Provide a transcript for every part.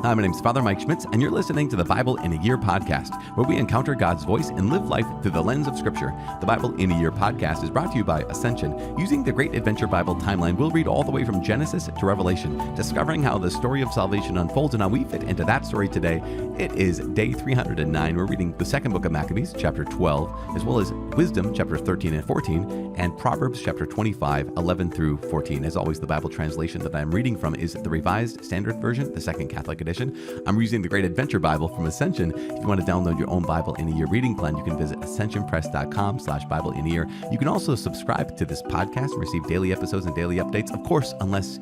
Hi, my name is Father Mike Schmitz, and you're listening to the Bible in a Year podcast, where we encounter God's voice and live life through the lens of Scripture. The Bible in a Year podcast is brought to you by Ascension. Using the Great Adventure Bible timeline, we'll read all the way from Genesis to Revelation, discovering how the story of salvation unfolds and how we fit into that story today. It is day 309. We're reading the second book of Maccabees, chapter 12, as well as Wisdom, chapter 13 and 14, and Proverbs, chapter 25, 11 through 14. As always, the Bible translation that I'm reading from is the Revised Standard Version, the Second Catholic Edition. I'm using the Great Adventure Bible from Ascension. If you want to download your own Bible in a Year reading plan, you can visit ascensionpress.com/Bible in a Year. You can also subscribe to this podcast and receive daily episodes and daily updates. Of course, unless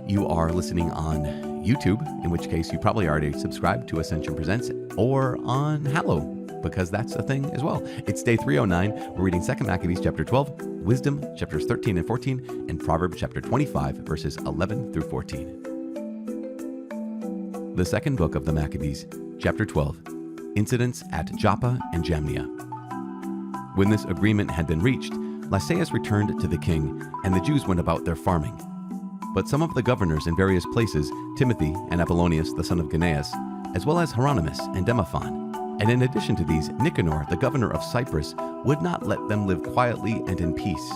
you are listening on YouTube, in which case you probably already subscribed to Ascension Presents, or on Hallow, because that's a thing as well. It's day 309. We're reading 2 Maccabees chapter 12, Wisdom chapters 13 and 14, and Proverbs chapter 25, verses 11 through 14. The second book of the Maccabees, chapter 12, Incidents at Joppa and Jamnia. When this agreement had been reached, Lysias returned to the king, and the Jews went about their farming. But some of the governors in various places, Timothy and Apollonius the son of Gnaeus, as well as Hieronymus and Demophon, and in addition to these, Nicanor the governor of Cyprus, would not let them live quietly and in peace.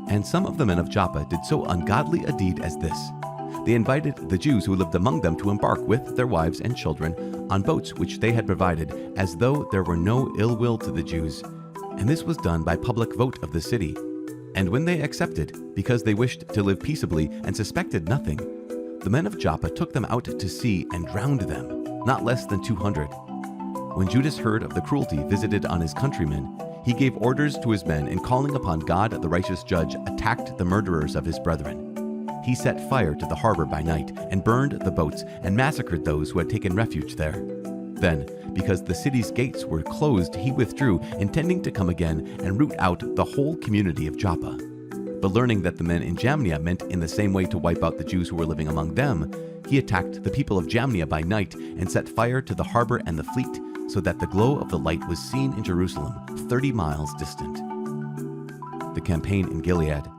And some of the men of Joppa did so ungodly a deed as this. They invited the Jews who lived among them to embark with their wives and children on boats which they had provided, as though there were no ill will to the Jews. And this was done by public vote of the city. And when they accepted, because they wished to live peaceably and suspected nothing, the men of Joppa took them out to sea and drowned them, not less than 200. When Judas heard of the cruelty visited on his countrymen, he gave orders to his men, and calling upon God the righteous judge, attacked the murderers of his brethren. He set fire to the harbor by night and burned the boats and massacred those who had taken refuge there. Then, because the city's gates were closed, he withdrew, intending to come again and root out the whole community of Joppa. But learning that the men in Jamnia meant in the same way to wipe out the Jews who were living among them, he attacked the people of Jamnia by night and set fire to the harbor and the fleet, so that the glow of the light was seen in Jerusalem, 30 miles distant. The campaign in Gilead.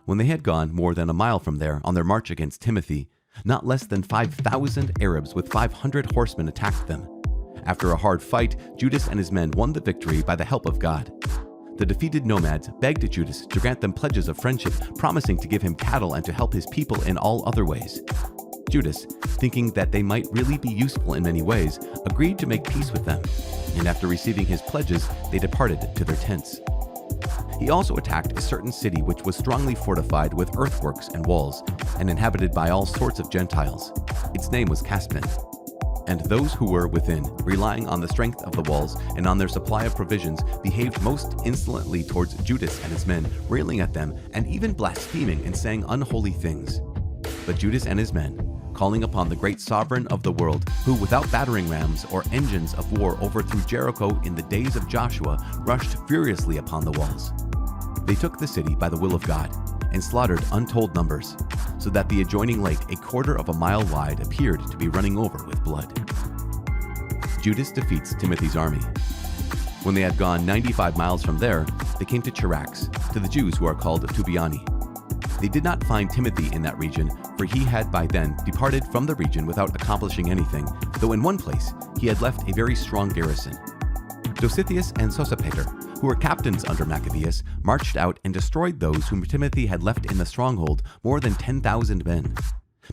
When they had gone more than a mile from there on their march against Timothy, not less than 5,000 Arabs with 500 horsemen attacked them. After a hard fight, Judas and his men won the victory by the help of God. The defeated nomads begged Judas to grant them pledges of friendship, promising to give him cattle and to help his people in all other ways. Judas, thinking that they might really be useful in many ways, agreed to make peace with them, and after receiving his pledges, they departed to their tents. He also attacked a certain city which was strongly fortified with earthworks and walls, and inhabited by all sorts of Gentiles. Its name was Caspin. And those who were within, relying on the strength of the walls and on their supply of provisions, behaved most insolently towards Judas and his men, railing at them and even blaspheming and saying unholy things. But Judas and his men, calling upon the great sovereign of the world, who without battering rams or engines of war overthrew Jericho in the days of Joshua, rushed furiously upon the walls. They took the city by the will of God and slaughtered untold numbers, so that the adjoining lake, a quarter of a mile wide, appeared to be running over with blood. Judas defeats Timothy's army. When they had gone 95 miles from there, they came to Charax, to the Jews who are called Tubiani. They did not find Timothy in that region, for he had by then departed from the region without accomplishing anything, though in one place he had left a very strong garrison. Dositheus and Sosipater, who were captains under Maccabeus, marched out and destroyed those whom Timothy had left in the stronghold, more than 10,000 men.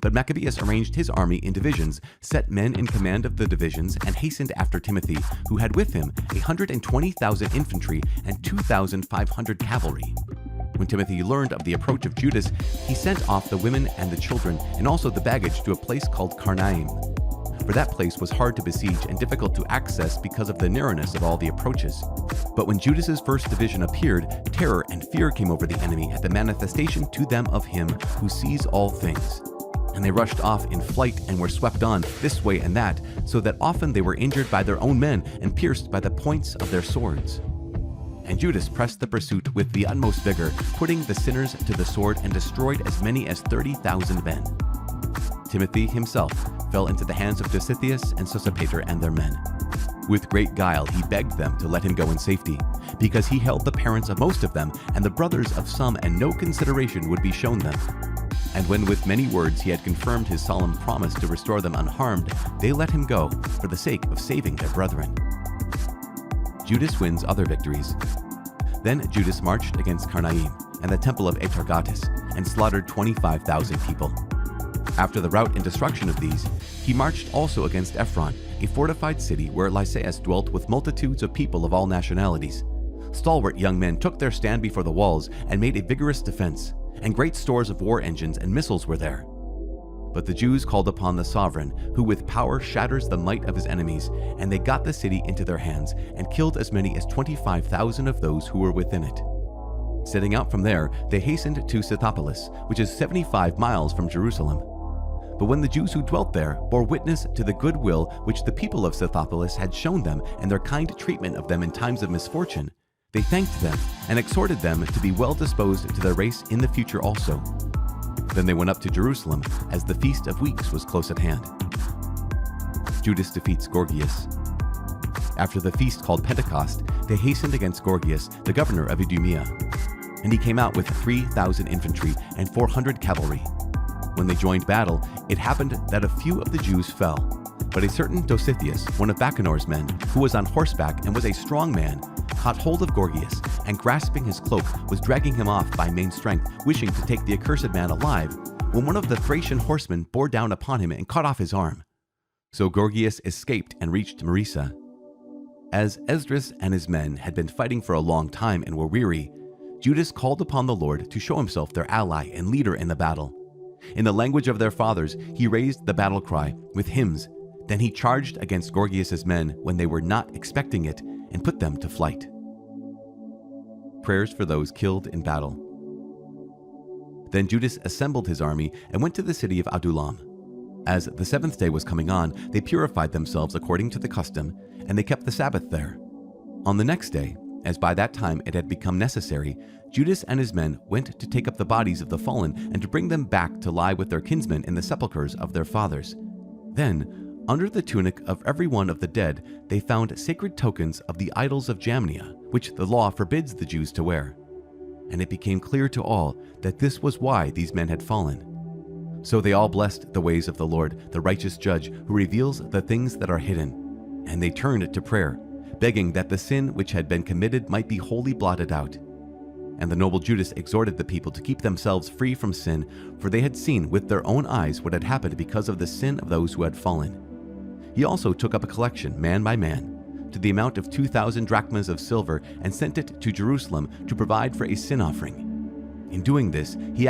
But Maccabeus arranged his army in divisions, set men in command of the divisions, and hastened after Timothy, who had with him 120,000 infantry and 2,500 cavalry. When Timothy learned of the approach of Judas, he sent off the women and the children, and also the baggage, to a place called Karnaim. For that place was hard to besiege and difficult to access because of the narrowness of all the approaches. But when Judas's first division appeared, terror and fear came over the enemy at the manifestation to them of him who sees all things. And they rushed off in flight and were swept on this way and that, so that often they were injured by their own men and pierced by the points of their swords. And Judas pressed the pursuit with the utmost vigor, putting the sinners to the sword, and destroyed as many as 30,000 men. Timothy himself fell into the hands of Dositheus and Sosipater and their men. With great guile he begged them to let him go in safety, because he held the parents of most of them and the brothers of some, and no consideration would be shown them. And when with many words he had confirmed his solemn promise to restore them unharmed, they let him go for the sake of saving their brethren. Judas wins other victories. Then Judas marched against Karnaim and the temple of Atargatis and slaughtered 25,000 people. After the rout and destruction of these, he marched also against Ephron, a fortified city where Lysias dwelt with multitudes of people of all nationalities. Stalwart young men took their stand before the walls and made a vigorous defense, and great stores of war engines and missiles were there. But the Jews called upon the sovereign, who with power shatters the might of his enemies, and they got the city into their hands and killed as many as 25,000 of those who were within it. Setting out from there, they hastened to Scythopolis, which is 75 miles from Jerusalem. But when the Jews who dwelt there bore witness to the good will which the people of Scythopolis had shown them and their kind treatment of them in times of misfortune, they thanked them and exhorted them to be well disposed to their race in the future also. Then they went up to Jerusalem, as the Feast of Weeks was close at hand. Judas defeats Gorgias. After the feast called Pentecost, they hastened against Gorgias, the governor of Idumea, and he came out with 3,000 infantry and 400 cavalry. When they joined battle, it happened that a few of the Jews fell, but a certain Dositheus, one of Bacanor's men, who was on horseback and was a strong man, caught hold of Gorgias, and grasping his cloak, was dragging him off by main strength, wishing to take the accursed man alive, when one of the Thracian horsemen bore down upon him and cut off his arm. So Gorgias escaped and reached Marisa. As Esdras and his men had been fighting for a long time and were weary, Judas called upon the Lord to show himself their ally and leader in the battle. In the language of their fathers, he raised the battle cry with hymns. Then he charged against Gorgias' men when they were not expecting it and put them to flight. Prayers for those killed in battle. Then Judas assembled his army and went to the city of Adullam. As the seventh day was coming on, they purified themselves according to the custom, and they kept the Sabbath there. On the next day, as by that time it had become necessary, Judas and his men went to take up the bodies of the fallen and to bring them back to lie with their kinsmen in the sepulchres of their fathers. Then, under the tunic of every one of the dead, they found sacred tokens of the idols of Jamnia, which the law forbids the Jews to wear. And it became clear to all that this was why these men had fallen. So they all blessed the ways of the Lord, the righteous judge, who reveals the things that are hidden. And they turned to prayer, begging that the sin which had been committed might be wholly blotted out. And the noble Judas exhorted the people to keep themselves free from sin, for they had seen with their own eyes what had happened because of the sin of those who had fallen. He also took up a collection, man by man, to the amount of 2,000 drachmas of silver, and sent it to Jerusalem to provide for a sin offering. In doing this, he